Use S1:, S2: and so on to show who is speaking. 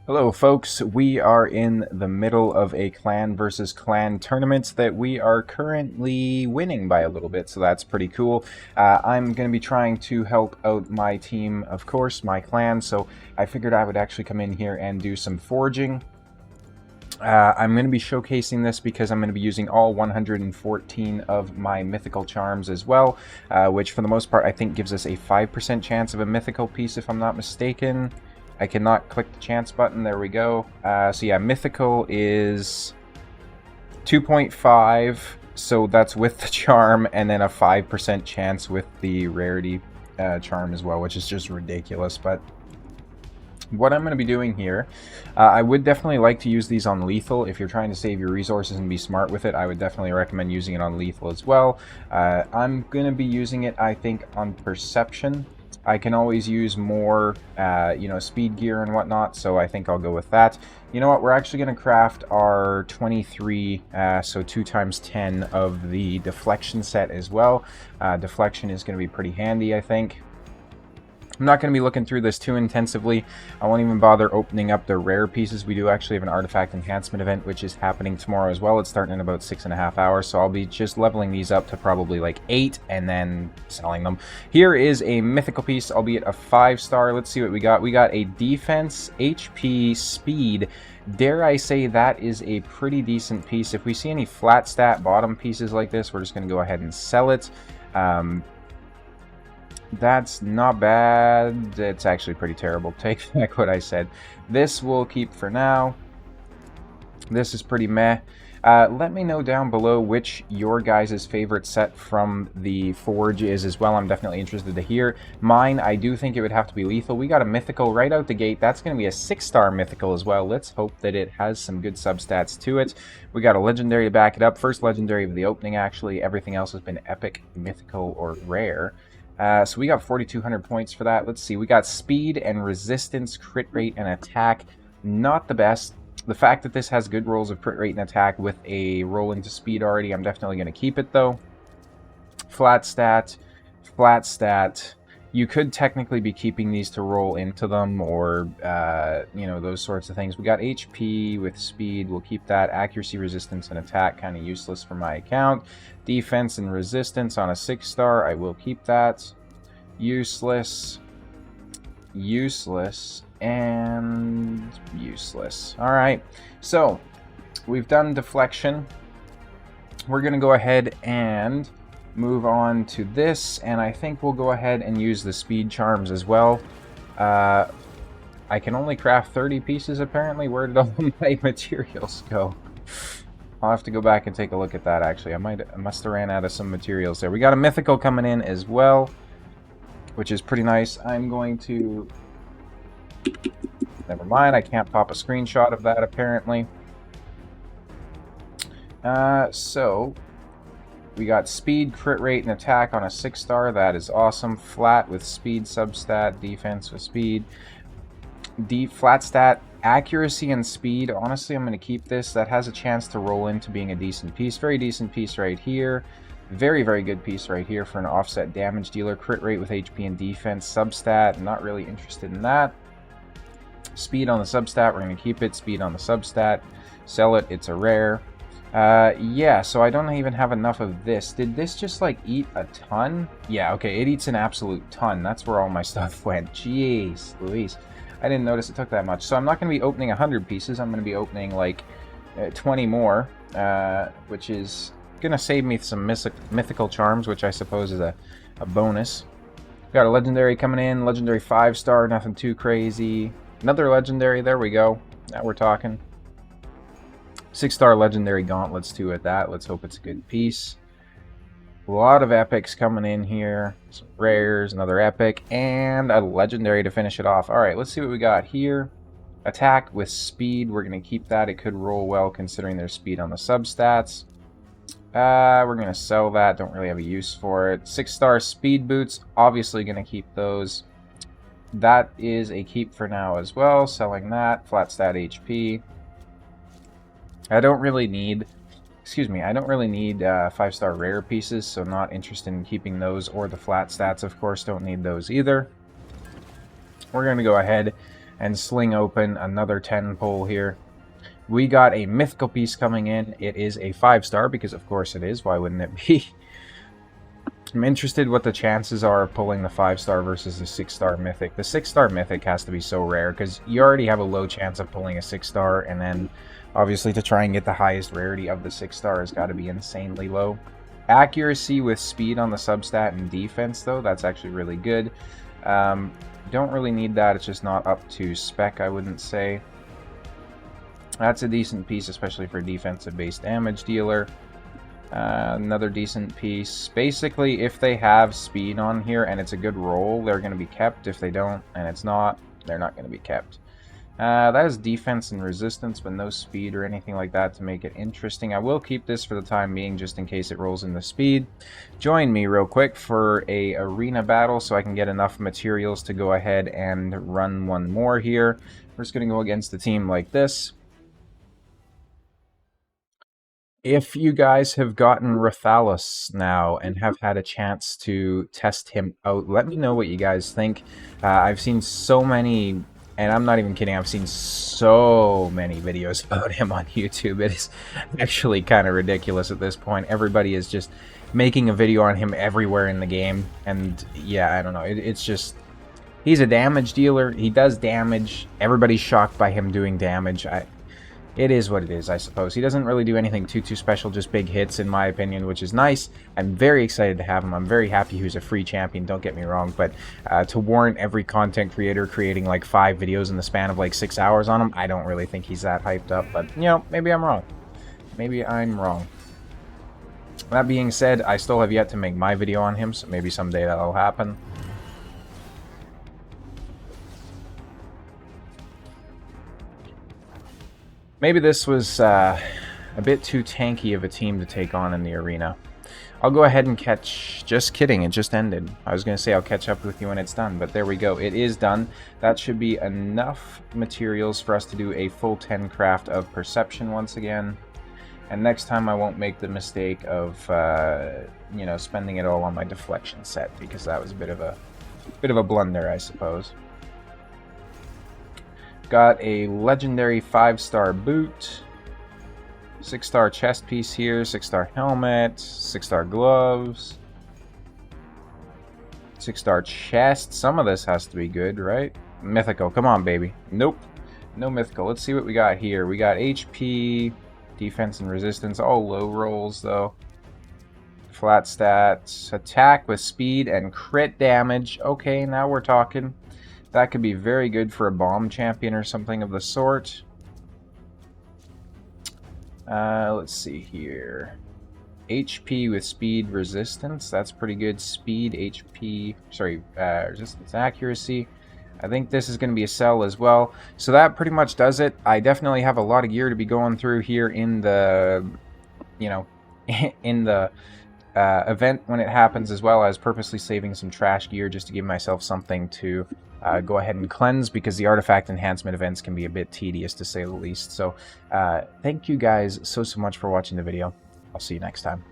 S1: Hello folks, we are in the middle of a clan versus clan tournament that we are currently winning by a little bit, so that's pretty cool. I'm going to be trying to help out my team, of course, my clan, so I figured I would actually come in here and do some forging. I'm going to be showcasing this because I'm going to be using all 114 of my mythical charms as well, which for the most part I think gives us a 5% chance of a mythical piece if I'm not mistaken. I cannot click the chance button. There we go. So yeah, mythical is 2.5, so that's with the charm, and then a 5% chance with the rarity charm as well, which is just ridiculous. But what I'm going to be doing here, I would definitely like to use these on lethal. If you're trying to save your resources and be smart with it, I would definitely recommend using it on lethal as well. I'm going to be using it, I think, on perception. I can always use more, speed gear and whatnot, so I think I'll go with that. You know what, we're actually going to craft our 23, so 2 times 10 of the deflection set as well. Deflection is going to be pretty handy, I think. I'm not going to be looking through this too intensively. I won't even bother opening up the rare pieces. We do actually have an artifact enhancement event, which is happening tomorrow as well. It's starting in about 6.5 hours, so I'll be just leveling these up to probably like 8 and then selling them. Here is a mythical piece, albeit a 5-star. Let's see what we got. We got a defense, HP, speed. Dare I say that is a pretty decent piece. If we see any flat stat bottom pieces like this, we're just going to go ahead and sell it. That's not bad. It's actually pretty terrible. Take back what I said. This we'll keep for now. This is pretty meh. Let me know down below which your guys' favorite set from the Forge is as well. I'm definitely interested to hear. Mine, I do think it would have to be lethal. We got a mythical right out the gate. That's going to be a 6-star mythical as well. Let's hope that it has some good substats to it. We got a legendary to back it up. First legendary of the opening, actually. Everything else has been epic, mythical, or rare. So we got 4,200 points for that. Let's see. We got speed and resistance, crit rate, and attack. Not the best. The fact that this has good rolls of crit rate and attack with a roll into speed already, I'm definitely going to keep it, though. Flat stat. Flat stat. You could technically be keeping these to roll into them or, those sorts of things. We got HP with speed. We'll keep that. Accuracy, resistance, and attack, kind of useless for my account. Defense and resistance on a 6-star. I will keep that. Useless. Useless. And useless. All right. So, we've done deflection. We're going to go ahead and move on to this, and I think we'll go ahead and use the speed charms as well. I can only craft 30 pieces apparently. Where did all my materials go? I'll have to go back and take a look at that actually. I must have ran out of some materials there. We got a mythical coming in as well, which is pretty nice. I'm going to... Never mind, I can't pop a screenshot of that apparently. So we got speed, crit rate, and attack on a 6-star. That is awesome. Flat with speed substat, defense with speed. Flat stat, accuracy and speed. Honestly, I'm going to keep this. That has a chance to roll into being a decent piece. Very decent piece right here. Very, very good piece right here for an offset damage dealer. Crit rate with HP and defense. Substat, not really interested in that. Speed on the substat, we're going to keep it. Speed on the substat. Sell it, it's a rare. Yeah, so I don't even have enough of this. Did this just, like, eat a ton? Yeah, okay, it eats an absolute ton. That's where all my stuff went. Jeez Louise. I didn't notice it took that much. So I'm not going to be opening 100 pieces. I'm going to be opening, like, 20 more, which is going to save me some mythical charms, which I suppose is a bonus. Got a legendary coming in. Legendary 5-star, nothing too crazy. Another legendary, there we go. Now we're talking. 6-star legendary gauntlets too at that. Let's hope it's a good piece. A lot of epics coming in here. Some rares, another epic, and a legendary to finish it off. Alright, let's see what we got here. Attack with speed. We're going to keep that. It could roll well considering their speed on the substats. We're going to sell that. Don't really have a use for it. 6-star speed boots. Obviously going to keep those. That is a keep for now as well. Selling that. Flat stat HP. I don't really need 5-star rare pieces, so not interested in keeping those, or the flat stats, of course, don't need those either. We're going to go ahead and sling open another 10 pull here. We got a mythical piece coming in. It is a 5-star, because of course it is. Why wouldn't it be? I'm interested what the chances are of pulling the 5-star versus the 6-star mythic. The 6-star mythic has to be so rare, because you already have a low chance of pulling a 6-star, and then obviously to try and get the highest rarity of the 6-star has got to be insanely low. Accuracy with speed on the substat and defense, though, that's actually really good. Don't really need that. It's just not up to spec, I wouldn't say. That's a decent piece, especially for defensive-based damage dealer. Another decent piece. Basically, if they have speed on here and it's a good roll, they're going to be kept. If they don't and it's not, they're not going to be kept. That is defense and resistance, but no speed or anything like that to make it interesting. I will keep this for the time being, just in case it rolls into speed. Join me real quick for a arena battle so I can get enough materials to go ahead and run one more here. We're just going to go against a team like this. If you guys have gotten Rathalos now and have had a chance to test him out, let me know what you guys think. I've seen so many, and I'm not even kidding, I've seen so many videos about him on YouTube. It is actually kind of ridiculous at this point. Everybody is just making a video on him everywhere in the game, and yeah, I don't know, it's just, he's a damage dealer, he does damage, everybody's shocked by him doing damage. It is what it is, I suppose. He doesn't really do anything too special, just big hits, in my opinion, which is nice. I'm very excited to have him. I'm very happy he was a free champion, don't get me wrong. But to warrant every content creator creating like 5 videos in the span of like 6 hours on him, I don't really think he's that hyped up. But, you know, maybe I'm wrong. Maybe I'm wrong. That being said, I still have yet to make my video on him, so maybe someday that'll happen. Maybe this was a bit too tanky of a team to take on in the arena. I'll go ahead and catch... Just kidding, it just ended. I was going to say I'll catch up with you when it's done, but there we go. It is done. That should be enough materials for us to do a full 10 craft of perception once again. And next time I won't make the mistake of, you know, spending it all on my deflection set, because that was a bit of a blunder, I suppose. Got a legendary 5-star boot, 6-star chest piece here, 6-star helmet, 6-star gloves, 6-star chest. Some of this has to be good, right? Mythical, come on, baby. Nope, no mythical. Let's see what we got here. We got HP, defense and resistance, all low rolls though. Flat stats, attack with speed and crit damage. Okay, now we're talking. That could be very good for a bomb champion or something of the sort. Let's see here. HP with speed resistance. That's pretty good. Speed, HP, sorry, resistance, accuracy. I think this is going to be a sell as well. So that pretty much does it. I definitely have a lot of gear to be going through here in the, you know, in the event when it happens, as well as purposely saving some trash gear just to give myself something to go ahead and cleanse, because the artifact enhancement events can be a bit tedious to say the least. So thank you guys so much for watching the video. I'll see you next time.